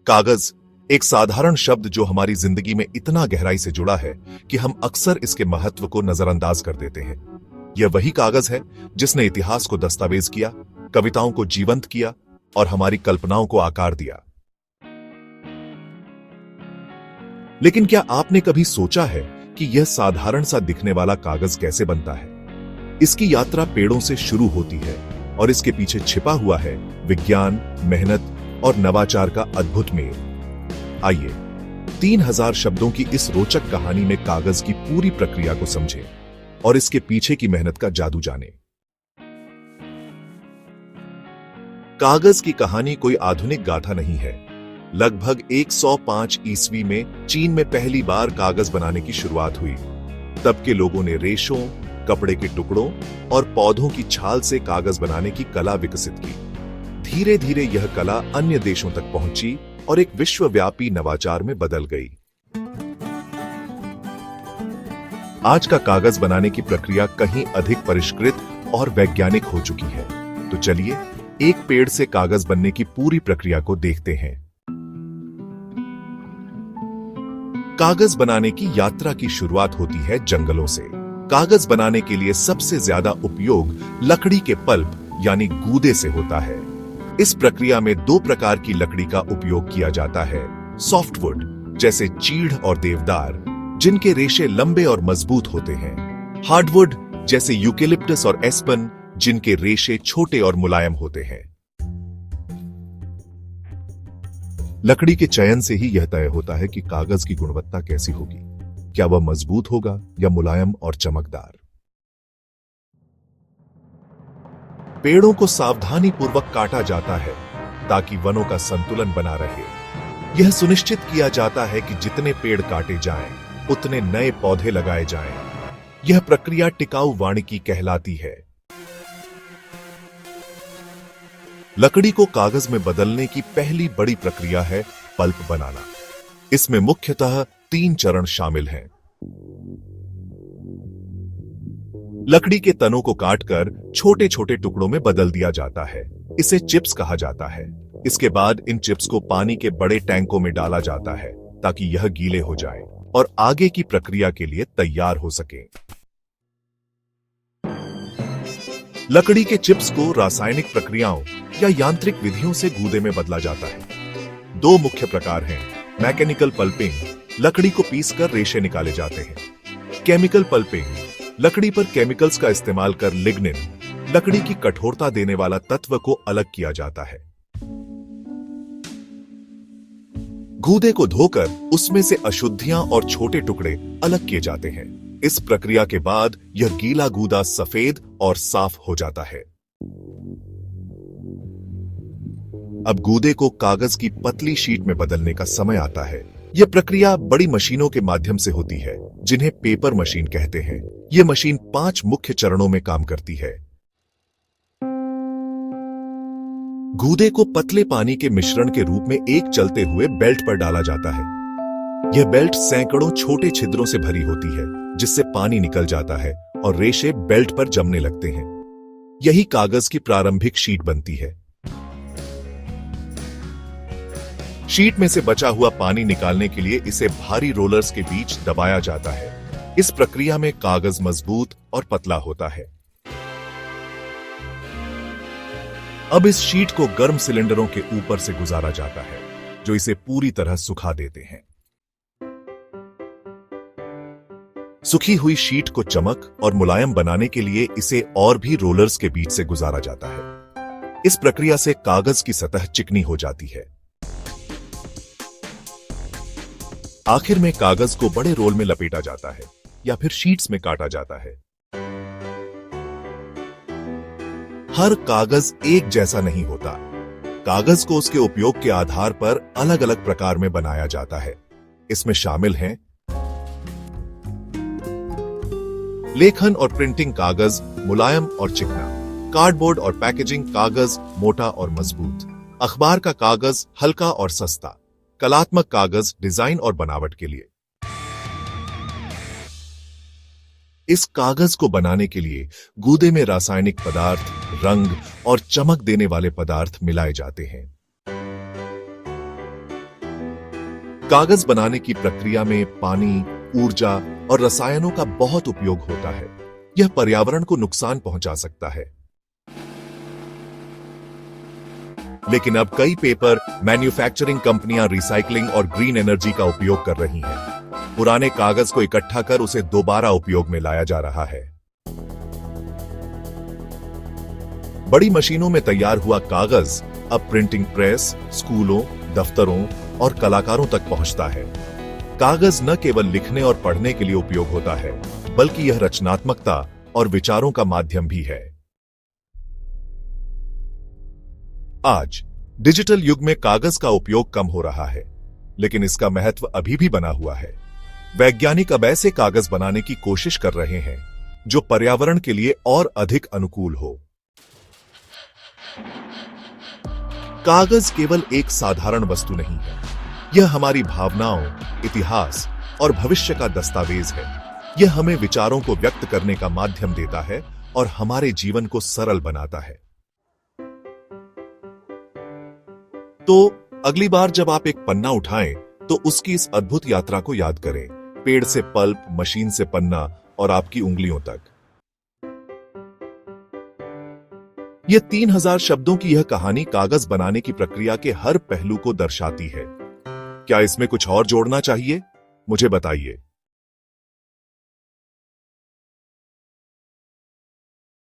कागज एक साधारण शब्द जो हमारी जिंदगी में इतना गहराई से जुड़ा है कि हम अक्सर इसके महत्व को नजरअंदाज कर देते हैं। यह वही कागज है जिसने इतिहास को दस्तावेज किया, कविताओं को जीवंत किया और हमारी कल्पनाओं को आकार दिया। लेकिन क्या आपने कभी सोचा है कि यह साधारण सा दिखने वाला कागज कैसे बनता है? इसकी यात्रा पेड़ों से शुरू होती है और इसके पीछे छिपा हुआ है विज्ञान, मेहनत और नवाचार का अद्भुत मेल। आइए 3000 शब्दों की इस रोचक कहानी में कागज की पूरी प्रक्रिया को समझें और इसके पीछे की मेहनत का जादू जानें। कागज की कहानी कोई आधुनिक गाथा नहीं है। लगभग 105 ईस्वी में चीन में पहली बार कागज बनाने की शुरुआत हुई। तब के लोगों ने रेशों, कपड़े के टुकड़ों और पौधों की छाल से कागज बनाने की कला विकसित की। धीरे धीरे यह कला अन्य देशों तक पहुंची और एक विश्वव्यापी नवाचार में बदल गई। आज का कागज बनाने की प्रक्रिया कहीं अधिक परिष्कृत और वैज्ञानिक हो चुकी है। तो चलिए एक पेड़ से कागज बनने की पूरी प्रक्रिया को देखते हैं। कागज बनाने की यात्रा की शुरुआत होती है जंगलों से। कागज बनाने के लिए सबसे ज्यादा उपयोग लकड़ी के पल्प यानी गूदे से होता है। इस प्रक्रिया में दो प्रकार की लकड़ी का उपयोग किया जाता है। सॉफ्टवुड जैसे चीड़ और देवदार, जिनके रेशे लंबे और मजबूत होते हैं। हार्डवुड जैसे यूकेलिप्टस और एस्पन, जिनके रेशे छोटे और मुलायम होते हैं। लकड़ी के चयन से ही यह तय होता है कि कागज की गुणवत्ता कैसी होगी। क्या वह मजबूत होगा या मुलायम और चमकदार। पेड़ों को सावधानी पूर्वक काटा जाता है ताकि वनों का संतुलन बना रहे। यह सुनिश्चित किया जाता है कि जितने पेड़ काटे जाएं, उतने नए पौधे लगाए जाएं। यह प्रक्रिया टिकाऊ वानिकी कहलाती है। लकड़ी को कागज में बदलने की पहली बड़ी प्रक्रिया है पल्प बनाना। इसमें मुख्यतः 3 चरण शामिल हैं। लकड़ी के तनों को काटकर छोटे छोटे टुकड़ों में बदल दिया जाता है। इसे चिप्स कहा जाता है। इसके बाद इन चिप्स को पानी के बड़े टैंकों में डाला जाता है ताकि यह गीले हो जाए और आगे की प्रक्रिया के लिए तैयार हो सके। लकड़ी के चिप्स को रासायनिक प्रक्रियाओं या यांत्रिक विधियों से गूदे में बदला जाता है। 2 मुख्य प्रकार हैं। मैकेनिकल पल्पिंग, लकड़ी को पीसकर रेशे निकाले जाते हैं। केमिकल पल्पिंग, लकड़ी पर केमिकल्स का इस्तेमाल कर लिग्निन, लकड़ी की कठोरता देने वाला तत्व को अलग किया जाता है। गूदे को धोकर उसमें से अशुद्धियां और छोटे टुकड़े अलग किए जाते हैं। इस प्रक्रिया के बाद यह गीला गूदा सफेद और साफ हो जाता है। अब गूदे को कागज की पतली शीट में बदलने का समय आता है। यह प्रक्रिया बड़ी मशीनों के माध्यम से होती है, जिन्हें पेपर मशीन कहते हैं। यह मशीन 5 मुख्य चरणों में काम करती है। गूदे को पतले पानी के मिश्रण के रूप में एक चलते हुए बेल्ट पर डाला जाता है। यह बेल्ट सैकड़ों छोटे छिद्रों से भरी होती है, जिससे पानी निकल जाता है और रेशे बेल्ट पर जमने लगते हैं। यही कागज की प्रारंभिक शीट बनती है। शीट में से बचा हुआ पानी निकालने के लिए इसे भारी रोलर्स के बीच दबाया जाता है। इस प्रक्रिया में कागज मजबूत और पतला होता है। अब इस शीट को गर्म सिलेंडरों के ऊपर से गुजारा जाता है, जो इसे पूरी तरह सुखा देते हैं। सुखी हुई शीट को चमक और मुलायम बनाने के लिए इसे और भी रोलर्स के बीच से गुजारा जाता है। इस प्रक्रिया से कागज की सतह चिकनी हो जाती है। आखिर में कागज को बड़े रोल में लपेटा जाता है या फिर शीट्स में काटा जाता है। हर कागज एक जैसा नहीं होता। कागज को उसके उपयोग के आधार पर अलग अलग प्रकार में बनाया जाता है। इसमें शामिल हैं लेखन और प्रिंटिंग कागज, मुलायम और चिकना। कार्डबोर्ड और पैकेजिंग कागज, मोटा और मजबूत। अखबार का कागज, हल्का और सस्ता। कलात्मक कागज, डिजाइन और बनावट के लिए। इस कागज को बनाने के लिए गूदे में रासायनिक पदार्थ, रंग और चमक देने वाले पदार्थ मिलाए जाते हैं। कागज बनाने की प्रक्रिया में पानी, ऊर्जा और रसायनों का बहुत उपयोग होता है। यह पर्यावरण को नुकसान पहुंचा सकता है। लेकिन अब कई पेपर मैन्युफैक्चरिंग कंपनियां रिसाइकलिंग और ग्रीन एनर्जी का उपयोग कर रही हैं। पुराने कागज को इकट्ठा कर उसे दोबारा उपयोग में लाया जा रहा है। बड़ी मशीनों में तैयार हुआ कागज अब प्रिंटिंग प्रेस, स्कूलों, दफ्तरों और कलाकारों तक पहुंचता है। कागज न केवल लिखने और पढ़ने के लिए उपयोग होता है, बल्कि यह रचनात्मकता और विचारों का माध्यम भी है। आज डिजिटल युग में कागज का उपयोग कम हो रहा है, लेकिन इसका महत्व अभी भी बना हुआ है। वैज्ञानिक अब ऐसे कागज बनाने की कोशिश कर रहे हैं जो पर्यावरण के लिए और अधिक अनुकूल हो। कागज केवल एक साधारण वस्तु नहीं है, यह हमारी भावनाओं, इतिहास और भविष्य का दस्तावेज है। यह हमें विचारों को व्यक्त करने का माध्यम देता है और हमारे जीवन को सरल बनाता है। तो अगली बार जब आप एक पन्ना उठाएं, तो उसकी इस अद्भुत यात्रा को याद करें, पेड़ से पल्प, मशीन से पन्ना और आपकी उंगलियों तक। यह 3000 शब्दों की यह कहानी कागज बनाने की प्रक्रिया के हर पहलू को दर्शाती है। क्या इसमें कुछ और जोड़ना चाहिए? मुझे बताइए।